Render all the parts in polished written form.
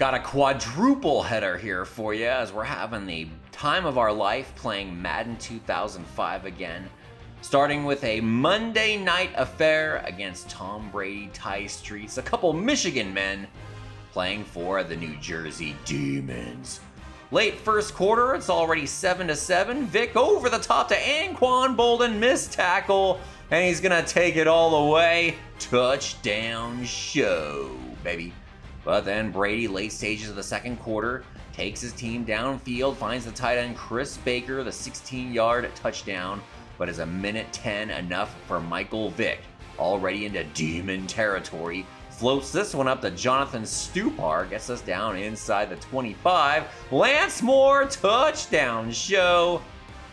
Got a quadruple header here for you as we're having the time of our life playing Madden 2005 again. Starting with a Monday night affair against Tom Brady, Ty Streets, a couple Michigan men playing for the New Jersey Demons. Late first quarter, it's already 7-7. Vick over the top to Anquan Bolden, missed tackle, and he's gonna take it all the way. Touchdown show, baby. But then Brady, late stages of the second quarter, takes his team downfield, finds the tight end Chris Baker, the 16-yard touchdown, but is a minute 10 enough for Michael Vick, already into demon territory. Floats this one up to Jonathan Stupar, gets us down inside the 25. Lance Moore, touchdown show.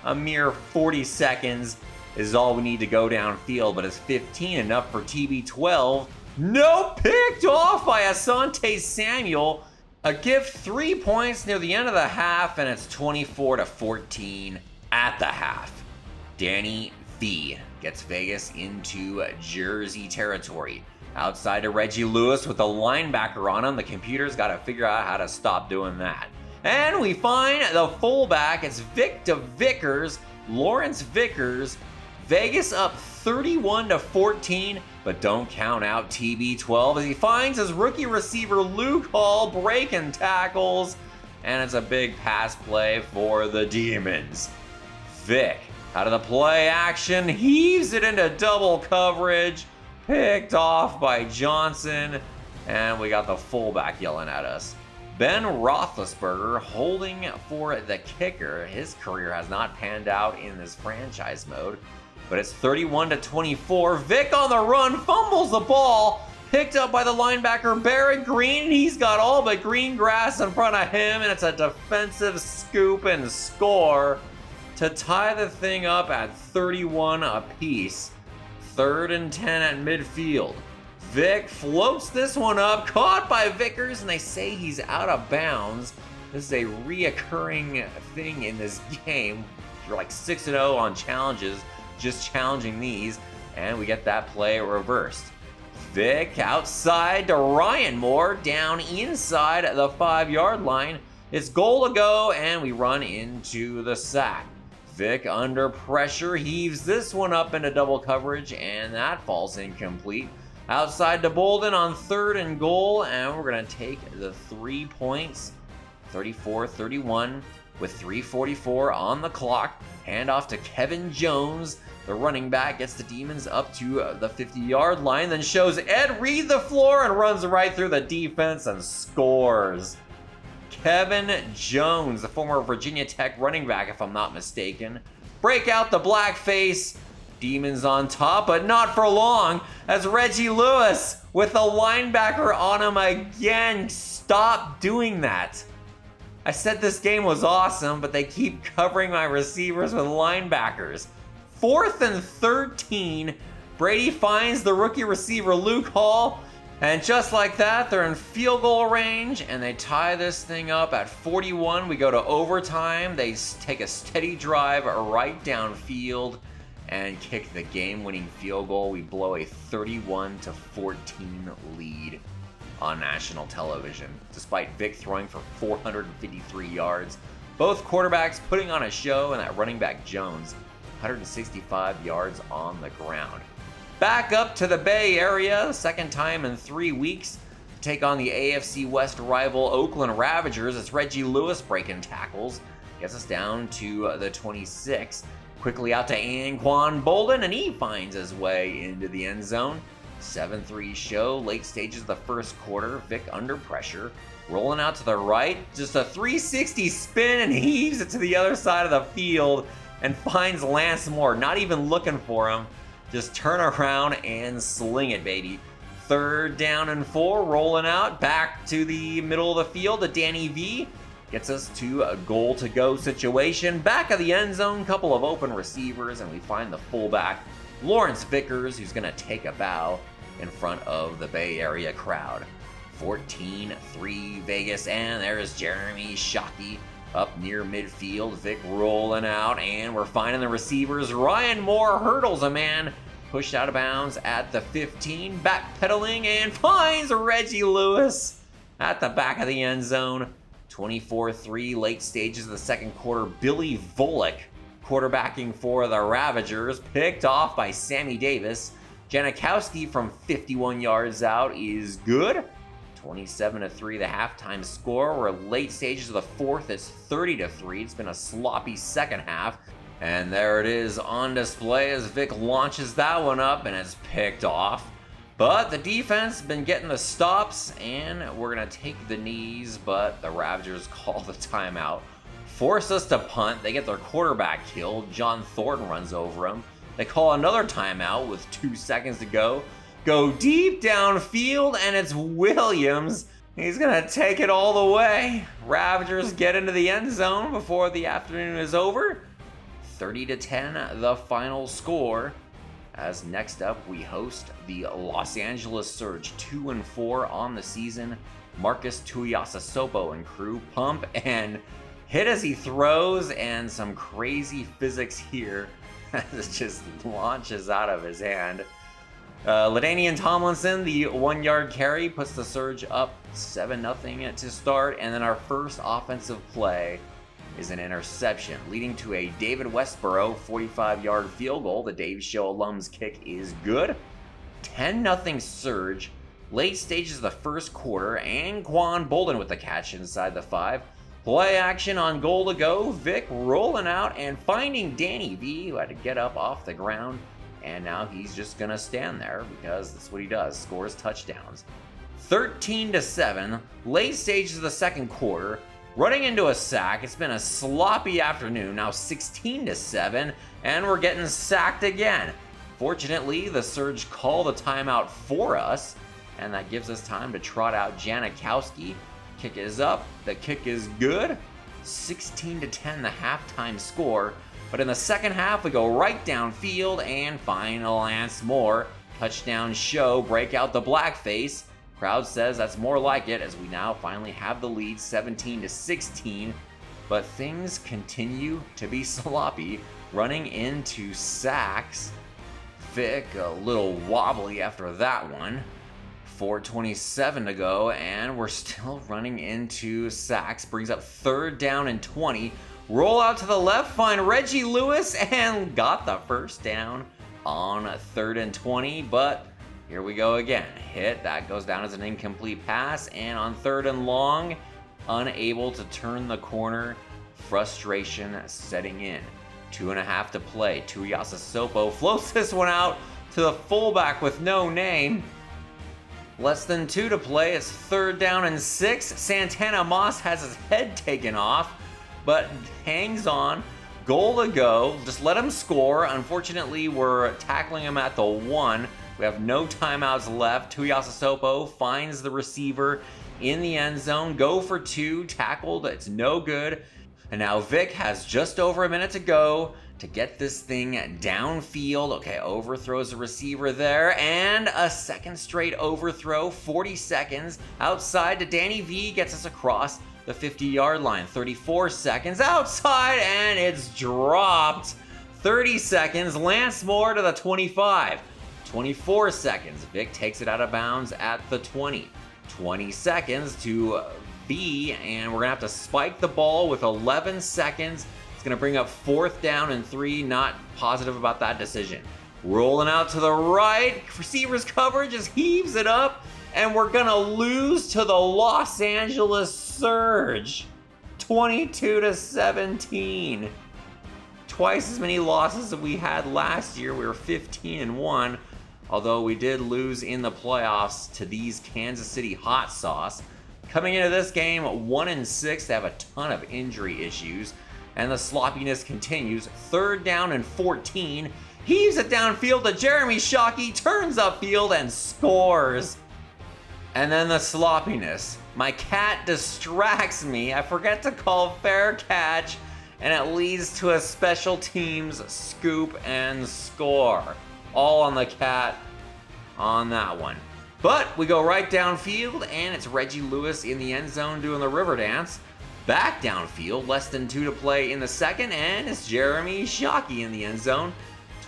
A mere 40 seconds is all we need to go downfield, but it's 15 enough for TB12. No, picked off by Asante Samuel. A gift 3 points near the end of the half, and it's 24-14 at the half. Danny V gets Vegas into Jersey territory. Outside to Reggie Lewis with a linebacker on him. The computer's got to figure out how to stop doing that. And we find the fullback. It's Vick to Vickers, Lawrence Vickers. Vegas up 31-14, but don't count out TB12 as he finds his rookie receiver Luke Hall breaking tackles, and it's a big pass play for the Demons. Vick, out of the play action, heaves it into double coverage, picked off by Johnson, and we got the fullback yelling at us. Ben Roethlisberger holding for the kicker. His career has not panned out in this franchise mode, but it's 31-24. Vick on the run, fumbles the ball, picked up by the linebacker Barrett Green, and he's got all but green grass in front of him, and it's a defensive scoop and score to tie the thing up at 31 apiece. 3rd and 10 at midfield. Vick floats this one up, caught by Vickers, and they say he's out of bounds. This is a reoccurring thing in this game. You're like 6-0 on challenges, just challenging these, and we get that play reversed. Vick outside to Ryan Moore, down inside the 5-yard line. It's goal to go, and we run into the sack. Vick under pressure, heaves this one up into double coverage, and that falls incomplete. Outside to Bolden on 3rd and goal, and we're going to take the 3 points, 34-31, with 3:44 on the clock. Hand off to Kevin Jones. The running back gets the Demons up to the 50-yard line, then shows Ed Reed the floor and runs right through the defense and scores. Kevin Jones, the former Virginia Tech running back, if I'm not mistaken. Break out the black face. Demons on top, but not for long, as Reggie Lewis with the linebacker on him again. Stop doing that. I said this game was awesome, but they keep covering my receivers with linebackers. 4th and 13. Brady finds the rookie receiver Luke Hall, and just like that, they're in field goal range, and they tie this thing up at 41. We go to overtime. They take a steady drive right downfield and kick the game-winning field goal. We blow a 31-14 lead on national television, despite Vick throwing for 453 yards. Both quarterbacks putting on a show, and that running back Jones, 165 yards on the ground. Back up to the Bay Area, second time in 3 weeks, to take on the AFC West rival Oakland Ravagers. It's Reggie Lewis breaking tackles, gets us down to the 26. Quickly out to Anquan Bolden, and he finds his way into the end zone. 7-3 show, late stages of the first quarter. Vick under pressure, rolling out to the right, just a 360 spin and heaves it to the other side of the field and finds Lance Moore, not even looking for him. Just turn around and sling it, baby. 3rd down and 4, rolling out back to the middle of the field to Danny V. Gets us to a goal-to-go situation. Back of the end zone, couple of open receivers, and we find the fullback, Lawrence Vickers, who's going to take a bow in front of the Bay Area crowd. 14-3 Vegas, and there's Jeremy Shockey up near midfield. Vick rolling out, and we're finding the receivers. Ryan Moore hurdles a man, pushed out of bounds at the 15, backpedaling, and finds Reggie Lewis. at the back of the end zone. 24-3, late stages of the second quarter. Billy Volek quarterbacking for the Ravagers, picked off by Sammy Davis. Janikowski from 51 yards out is good. 27-3, the halftime score. We're late stages of the fourth. It's 30-3. It's been a sloppy second half. And there it is on display as Vick launches that one up and it's picked off. But the defense has been getting the stops, and we're going to take the knees, but the Ravagers call the timeout. Force us to punt. They get their quarterback killed. John Thornton runs over him. They call another timeout with 2 seconds to go. Go deep downfield, and it's Williams. He's going to take it all the way. Ravagers get into the end zone before the afternoon is over. 30-10, the final score. As next up, we host the Los Angeles Surge, 2-4 on the season. Marcus Tuiasosopo and crew pump and hit as he throws, and some crazy physics here as it just launches out of his hand. LaDainian Tomlinson, the 1-yard carry, puts the Surge up 7-0 to start, and then our first offensive play is an interception, leading to a David Westboro 45-yard field goal. The Dave Show alum's kick is good. 10-0 Surge. Late stages of the first quarter, and Quan Bolden with the catch inside the 5. Play action on goal to go. Vick rolling out and finding Danny V, who had to get up off the ground. And now he's just going to stand there because that's what he does. Scores touchdowns. 13-7. Late stages of the second quarter. Running into a sack. It's been a sloppy afternoon. Now 16-7, and we're getting sacked again. Fortunately, the Surge call the timeout for us, and that gives us time to trot out Janikowski. Kick is up. The kick is good. 16-10, the halftime score. But in the second half, we go right downfield and find Lance Moore. Touchdown show. Break out the blackface. Crowd says that's more like it as we now finally have the lead 17-16, but things continue to be sloppy, running into sacks. Vick a little wobbly after that one. 4:27 to go, and we're still running into sacks. Brings up 3rd down and 20. Roll out to the left, find Reggie Lewis, and got the first down on 3rd and 20, but here we go again. Hit. That goes down as an incomplete pass. And on 3rd and long, unable to turn the corner. Frustration setting in. 2.5 to play. Tuiasosopo floats this one out to the fullback with no name. Less than 2 to play. It's 3rd down and 6. Santana Moss has his head taken off, but hangs on. Goal to go. Just let him score. Unfortunately, we're tackling him at the 1. We have no timeouts left. Tuiasosopo finds the receiver in the end zone. Go for 2. Tackled. It's no good. And now Vick has just over a minute to go to get this thing downfield. Okay, overthrows the receiver there. And a second straight overthrow. 40 seconds. Outside to Danny V. Gets us across the 50-yard line. 34 seconds. Outside. And it's dropped. 30 seconds. Lance Moore to the 25. 24 seconds. Vick takes it out of bounds at the 20. 20 seconds to B, and we're going to have to spike the ball with 11 seconds. It's going to bring up 4th down and 3. Not positive about that decision. Rolling out to the right. Receiver's coverage just heaves it up, and we're going to lose to the Los Angeles Surge. 22-17. Twice as many losses that we had last year. We were 15-1. Although we did lose in the playoffs to these Kansas City Hot Sauce. Coming into this game, 1-6. They have a ton of injury issues, and the sloppiness continues. 3rd down and 14. Heaves it downfield to Jeremy Shockey, turns upfield and scores. And then the sloppiness. My cat distracts me. I forget to call fair catch, and it leads to a special teams scoop and score. All on the cat on that one. But we go right downfield, and it's Reggie Lewis in the end zone doing the river dance. Back downfield, less than 2 to play in the second, and it's Jeremy Shockey in the end zone.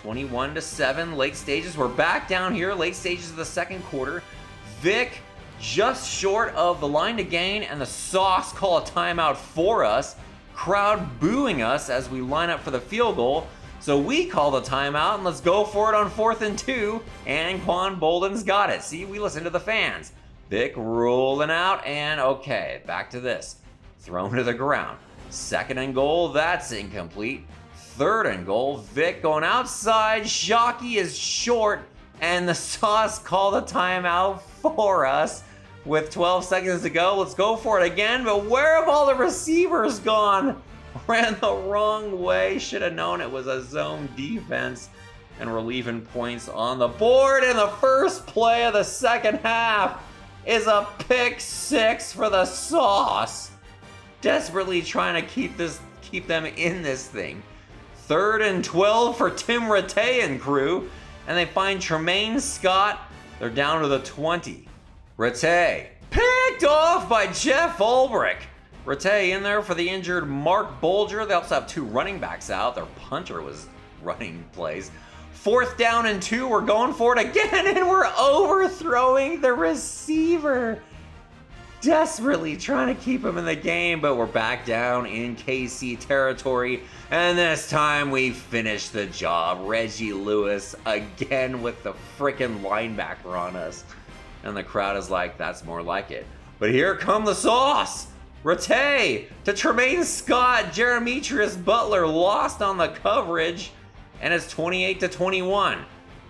21-7, late stages. We're back down here, late stages of the second quarter. Vick just short of the line to gain, and the Sauce call a timeout for us. Crowd booing us as we line up for the field goal. So we call the timeout and let's go for it on 4th and 2. And Quan Bolden's got it. See, we listen to the fans. Vick rolling out, and okay, back to this. Thrown to the ground. 2nd and goal, that's incomplete. 3rd and goal, Vick going outside. Shockey is short, and the Sauce called a timeout for us. With 12 seconds to go, let's go for it again, but where have all the receivers gone? Ran the wrong way, should have known it was a zone defense, and we're leaving points on the board, and the first play of the second half is a pick 6 for the Sauce. Desperately trying to keep them in this thing. 3rd and 12 for Tim Rattay and crew, and they find Tremaine Scott. They're down to the 20. Rattay picked off by Jeff Ulbrich. Rattay in there for the injured Mark Bolger. They also have 2 running backs out. Their punter was running plays. 4th down and 2. We're going for it again, and we're overthrowing the receiver. Desperately trying to keep him in the game, but we're back down in KC territory. And this time we finish the job. Reggie Lewis again with the frickin' linebacker on us. And the crowd is like, that's more like it. But here come the Sauce. Rattay to Tremaine Scott. Jeremetrius Butler lost on the coverage. And it's 28-21.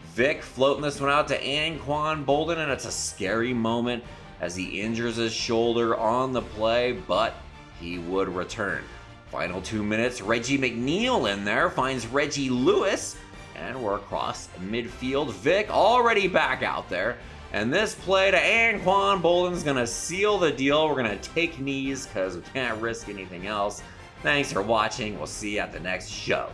Vick floating this one out to Anquan Bolden. And it's a scary moment as he injures his shoulder on the play. But he would return. Final 2 minutes. Reggie McNeil in there finds Reggie Lewis. And we're across midfield. Vick already back out there. And this play to Anquan Bolden's going to seal the deal. We're going to take knees because we can't risk anything else. Thanks for watching. We'll see you at the next show.